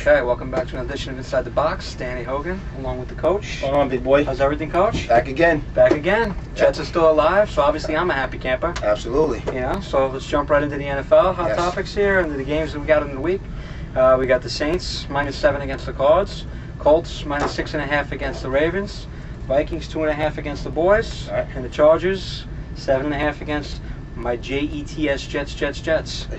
Okay, welcome back to an edition of Inside the Box. Danny Hogan, along with the coach. What's going on, big boy? How's everything, coach? Back again. Back again. Jets are still alive, so obviously I'm a happy camper. Absolutely. So let's jump right into the NFL hot topics here, into the games that we got in the week. We got the Saints, -7 against the Cards. Colts, -6.5 against the Ravens. Vikings, 2.5 against the Boys. All right. And the Chargers, 7.5 against my Jets. Let's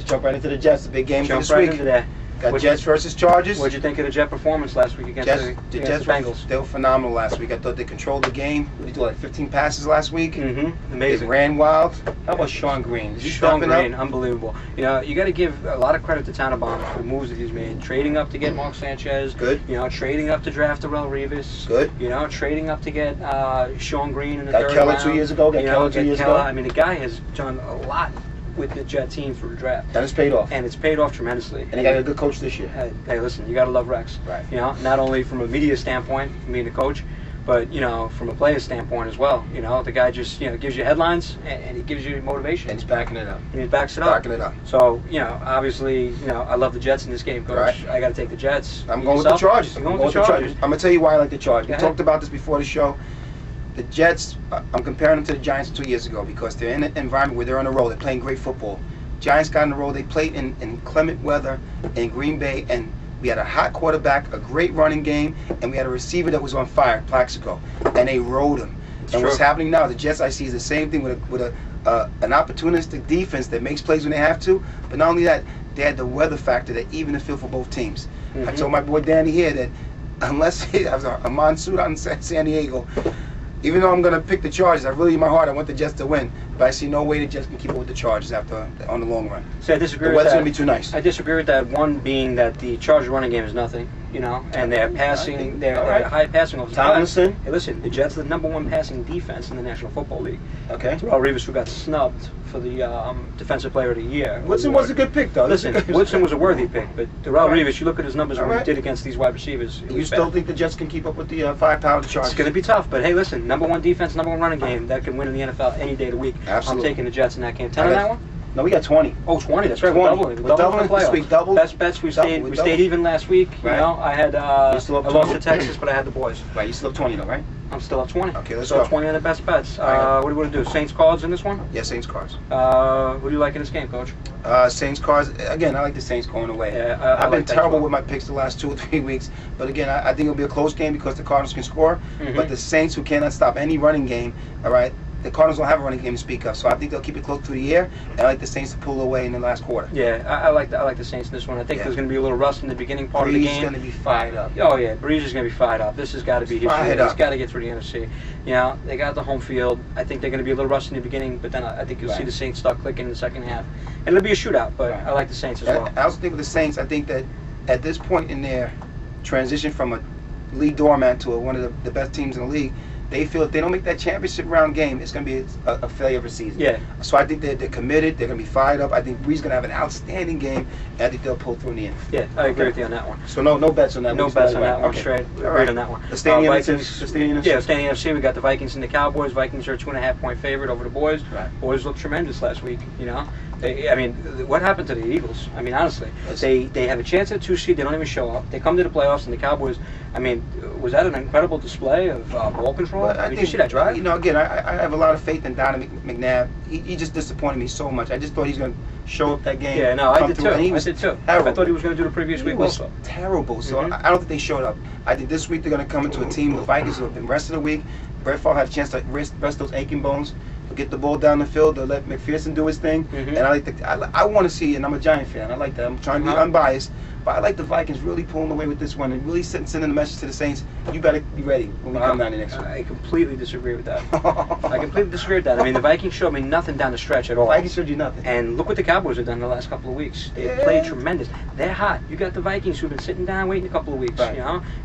jump right into the Jets, the big game for this Jump right week. into that. Got Jets versus Chargers. What'd you think of the Jet performance last week against the Jets? Bengals? They were phenomenal last week. I thought they controlled the game. They did like 15 passes last week. Amazing. They ran wild. How about Sean Green? Is he Sean stepping Green, up? unbelievable. You got to give a lot of credit to Tannenbaum for the moves that he's made. Trading up to get Mark Sanchez. Good. Trading up to draft Darrell Revis. Good. Trading up to get Sean Green in the Got third Keller round. 2 years ago. Got Keller 2 years ago. I mean, the guy has done a lot with the Jet team for the draft. And it's paid off. And it's paid off tremendously. And they got a good coach this year. Hey, listen, you got to love Rex. Right. Not only from a media standpoint, being a coach, but from a player standpoint as well. The guy just gives you headlines and he gives you motivation. And he's backing it up. And he backs it up. Backing it up. So obviously, I love the Jets in this game, coach. Right. I got to take the Jets. I'm going with the Chargers. I'm going with the Chargers. I'm gonna tell you why I like the Chargers. Go We ahead. talked about this before the show. The Jets, I'm comparing them to the Giants 2 years ago because they're in an environment where they're on a roll. They're playing great football. Giants got in a roll. They played in inclement weather in Green Bay, and we had a hot quarterback, a great running game, and we had a receiver that was on fire, Plaxico, and they rode him. And what's happening now, the Jets I see is the same thing with an opportunistic defense that makes plays when they have to, but not only that, they had the weather factor that evened the field for both teams. I told my boy Danny here that unless he has a monsoon out in San Diego, even though I'm going to pick the Chargers, I really in my heart I want the Jets to win, but I see no way the Jets can keep up with the Chargers on the long run. See, I disagree The with that. weather's going to be too nice. I disagree with that. One being that the Chargers running game is nothing, and they're passing, they're high passing offense. Tomlinson. Hey, listen, the Jets are the #1 passing defense in the National Football League. Okay. Darrell Revis, who got snubbed for the Defensive Player of the Year. Woodson was a good pick, though. Listen, Woodson was a worthy pick, but Darrell Right. Revis, you look at his numbers when he did against these wide receivers. You still think the Jets can keep up with the firepower of the Chargers? It's going to be tough, but hey, listen, #1 defense, #1 running game that can win in the NFL any day of the week. Absolutely. I'm taking the Jets in that game. 10 on that one? No, we got 20. Oh, 20. That's right. 20. We're We're doubling the this playoffs. week. Double. Best bets. We stayed even last week. Right. I had You're still I up lost 20? to Texas, but I had the boys. Right, you still have 20 though, right? I'm still up 20. Okay, let's so go. 20 on the best bets. right. What do you want to do? Saints Cards in this one? Yeah, Saints Cards. Who do you like in this game, Coach? Saints Cards. Again, I like the Saints going away. Yeah, I've been like that terrible as well. with my picks the last 2 or 3 weeks. But again, I think it'll be a close game because the Cardinals can score. But the Saints, who cannot stop any running game, all right, the Cardinals don't have a running game to speak of. So I think they'll keep it close through the air. And I like the Saints to pull away in the last quarter. Yeah, I like the Saints in this one. I think there's going to be a little rust in the beginning part of the Breeze game. is going to be fired up. Oh yeah, Breeze is going to be fired up. This has got to be his Fired year. He's up. got to get through the NFC. They got the home field. I think they're going to be a little rusty in the beginning, but then I think you'll see the Saints start clicking in the second half, and it'll be a shootout. But I like the Saints as well. I also think with the Saints, I think that at this point in their transition from a league doormat to one of the best teams in the league, they feel if they don't make that championship round game, it's going to be a failure of a season. Yeah. So I think they're committed. They're going to be fired up. I think Breeze is going to have an outstanding game, and I think they'll pull through in the end. Yeah, I agree with you on that one. So no bets on that. No one. bets on that one. Okay. Straight. All Agreed on that one. The standing Vikings. the standing NFC. Yeah, standing NFC. We got the Vikings and the Cowboys. Vikings are a 2.5-point favorite over the Boys. Right. Boys looked tremendous last week. What happened to the Eagles? I mean, honestly, they have a chance at 2 seed. They don't even show up. They come to the playoffs, and the Cowboys. I mean, was that an incredible display of ball control? Well, Did you see that drive? Again, I have a lot of faith in Donovan McNabb. He just disappointed me so much. I just thought he's going to show up that game. Yeah, no, I did through, too. and he was terrible. I thought he was going to do the previous week was also. terrible. So I don't think they showed up. I think this week they're going to come into a team, the Vikings, who have been rested a week. Brett Favre had a chance to rest those aching bones. He'll get the ball down the field. They'll let McPherson do his thing. And I want to see, and I'm a Giant fan. I like that. I'm trying to be unbiased. But I like the Vikings really pulling away with this one and really sending a message to the Saints. You better be ready when we come down the next week. I completely disagree with that. I completely disagree with that. I mean, the Vikings showed me nothing down the stretch at all. The Vikings showed you nothing. And look what the Cowboys have done the last couple of weeks. They've played tremendous. They're hot. You got the Vikings who've been sitting down waiting a couple of weeks, And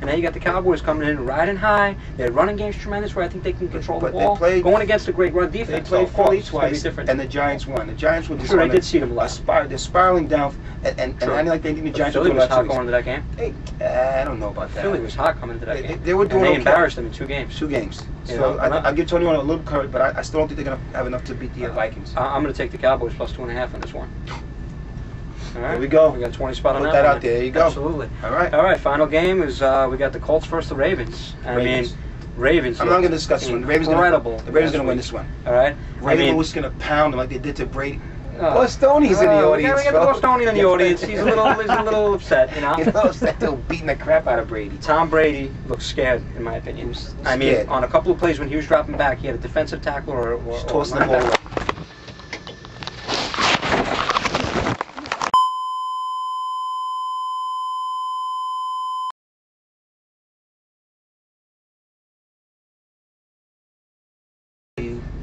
now you got the Cowboys coming in riding high. Their running game's tremendous where I think they can control the ball. Going against a great run defense. They played Philly twice, different. and the Giants won. The Giants were just Sure, they did see them last. They're spiraling down, and I like they think the Giants Philly were was doing hot going into that game. Hey, I don't know about that. Philly was hot coming into that game. They were doing and they okay. embarrassed them in 2 games. 2 games. You So know, I give 21 a little credit, but I still don't think they're going to have enough to beat the Vikings. I'm going to take the Cowboys plus 2.5 on this one. All right. There we go. We got 20 spot on Put that. that out there. There you go. Absolutely. All right. All right. Final game is we got the Colts versus the Ravens. Ravens. Ravens. I'm not going to discuss this one. The Ravens going to win this one. All right. Ravens was going to pound them like they did to Brady. Oh. Bostonians in the audience. We got the Bostonian in the audience. He's a little upset, you know. He's a little upset. They're beating the crap out of Brady. Tom Brady looks scared, in my opinion. I mean, on a couple of plays when he was dropping back, he had a defensive tackle or tossing the ball away.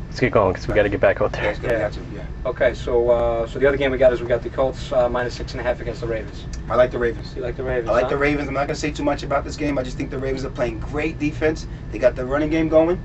Let's get going because we got to get back out there. Yeah. Okay, so the other game we got the Colts minus 6.5 against the Ravens. I like the Ravens. You like the Ravens? I like the Ravens. I'm not going to say too much about this game. I just think the Ravens are playing great defense. They got the running game going.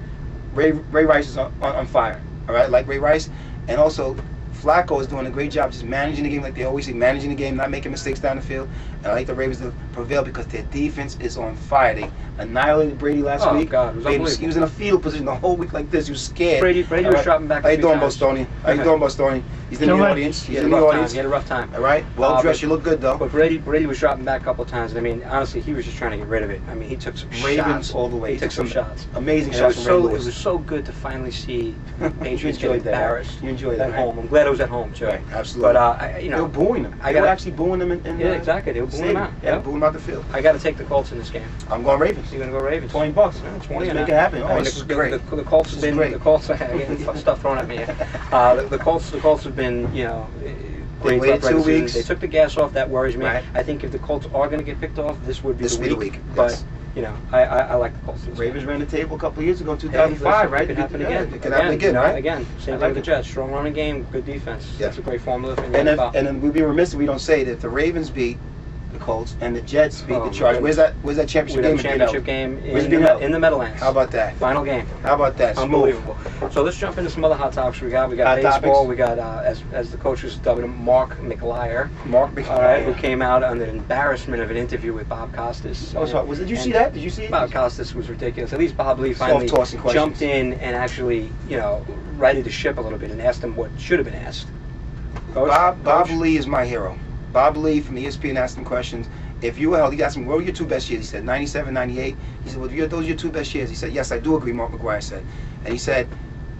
Ray Rice is on fire. All right, I like Ray Rice, and also Flacco is doing a great job just managing the game like they always say, managing the game, not making mistakes down the field. And I like the Ravens to prevail because their defense is on fire. They annihilated Brady last week. God, it was he was in a fetal position the whole week like this. He was scared. Brady was dropping back. How you doing, Bostonian? How you doing, Bostonian? He's in the audience. He's in the audience. He had a rough time. All right, well dressed. You look good though. But Brady was dropping back a couple of times. I mean, honestly, he was just trying to get rid of it. I mean, he took some Ravens shots all the way. He took some shots. Amazing shots from Ray Lewis. It was so good to finally see Patriots get enjoyed that, embarrassed. You enjoyed that at home. I'm glad it was at home too. Right, absolutely. But they were booing them. They were actually booing them in yeah, exactly. They were booing them out. Yeah, booing them out the field. I got to take the Colts in this game. I'm going Ravens. You're gonna go Ravens. $20. Yeah, 20. Let's make it happen. I mean, this is great. The Colts have been great. the Colts. Stuff thrown at me. The Colts have been, you know. They waited 2 weeks. They took the gas off. That worries me. Right. I think if the Colts are going to get picked off, this would be the week. But yes. You know, I like the Colts. Ravens ran the table a couple of years ago, 2005, right? It could happen again. It could happen again, right? Again, same thing with the Jets. Strong running game, good defense. Yeah. That's a great formula for and then we'd be remiss if we don't say that if the Ravens beat the Colts and the Jets beat the Chargers. Where's that championship game? Championship game in the Meadowlands. How about that? Final game. How about that? Unbelievable. So let's jump into some other hot topics we got. We got baseball. We got as the coaches dubbed him, Mark McGwire. Mark McGwire. All right, who came out on the embarrassment of an interview with Bob Costas. Did you see that? Did you see it? Bob Costas was ridiculous. At least Bob Lee finally jumped in and actually, you know, righted the ship a little bit and asked him what should have been asked. Bob Lee is my hero. Bob Lee from ESPN asked him questions. If you were healthy, he asked him, what were your two best years? He said, 97, 98. He said, well, those are your two best years. He said, yes, I do agree, Mark McGwire said. And he said,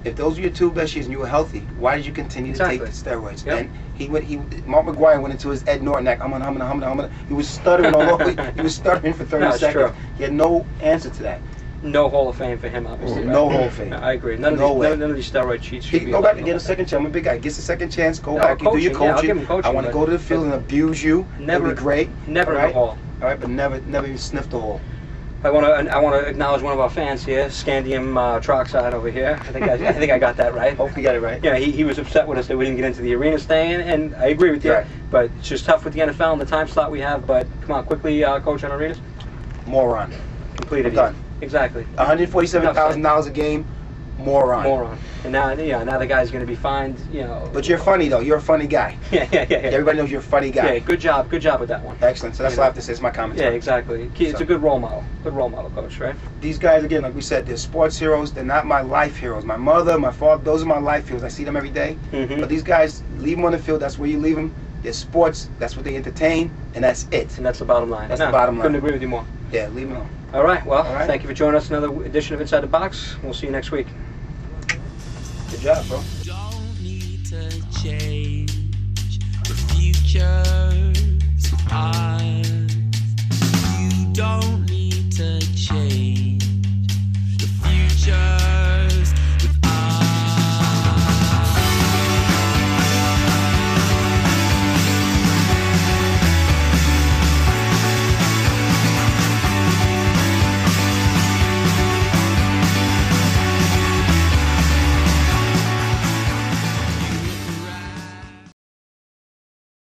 if those were your two best years and you were healthy, why did you continue to take the steroids? Yep. And Mark McGwire went into his Ed Norton act. He was stuttering all over. He was stuttering for 30 seconds. True. He had no answer to that. No Hall of Fame for him, obviously. No Hall of Fame. I agree. None of these steroid cheats should be. Go back and get a second chance. I'm a big guy. Gets a second chance. Go back and do your coaching. Yeah, I'll give him coaching. I want to go to the field and abuse you. Never. That'd be great. Never in the hall. All right, but never even sniff the hall. I want to acknowledge one of our fans here, Scandium Troxide over here. I think I got that right. Hopefully you got it right. Yeah, he was upset with us that we didn't get into the arena stay, and I agree with you. Right. But it's just tough with the NFL and the time slot we have. But come on, quickly, coach on arenas. Moron. Completed. Done. Exactly. $147,000 a game. Moron. And now the guy's going to be fined, you know. But you're funny though. You're a funny guy. Yeah. Everybody knows you're a funny guy. Yeah, good job with that one. Excellent. So that's all I have to say. It's my commentary. Yeah, exactly. It's a good role model. Good role model, coach, right? These guys, again, like we said, they're sports heroes. They're not my life heroes. My mother, my father, those are my life heroes. I see them every day. Mm-hmm. But these guys, leave them on the field. That's where you leave them. They're sports. That's what they entertain, and that's it. And that's the bottom line. That's the bottom line. Couldn't agree with you more. Yeah, leave them alone. All right. Well, thank you for joining us. Another edition of Inside the Box. We'll see you next week. Good job, bro. Don't need to change the future.